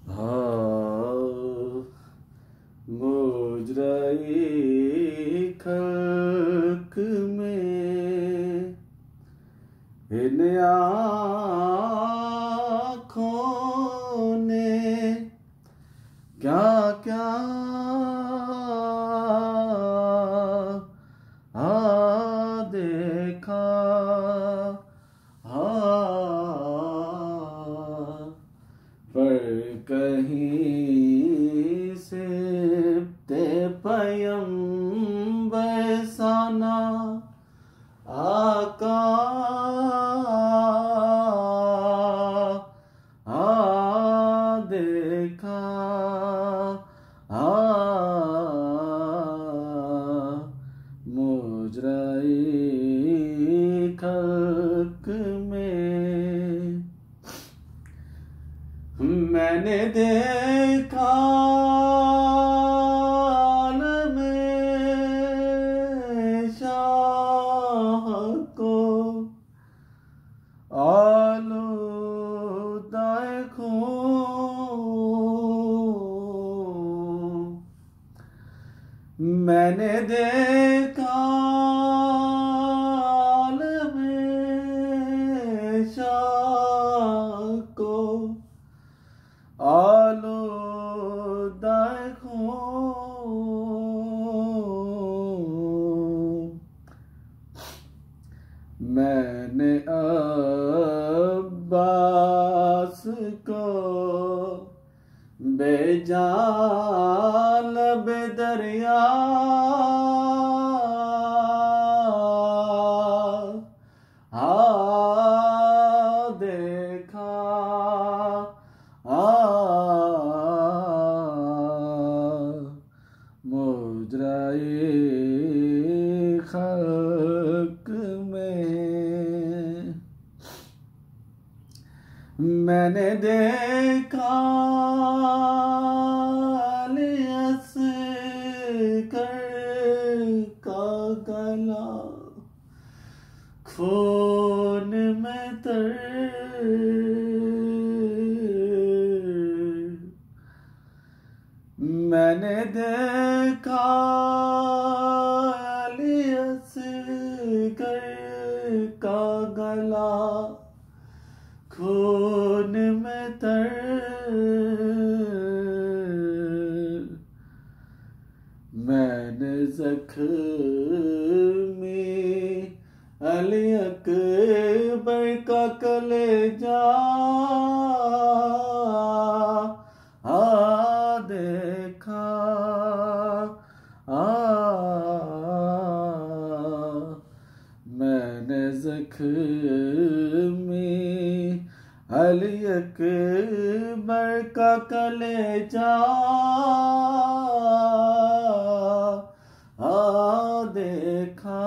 हाँ मुजराई खल्क में इन आँखों ने क्या क्या देखा पर कहीं से ते पैगंबर साना आका देखा मुजराई खल्क में मैंने देखा में शाह को आलूदाए खूं मैंने देखा में शाह को आलूदाए खूं मैंने अब्बास को बेजान बेदरिया देखा मुजराई खल्क में मैंने देखा का गला खून में तर मैंने देखा का गला खून में तर मैंने ज़ख्मी अली अकबर का कलेजा देखा मैंने ज़ख्मी अली अकबर का कलेजा देखा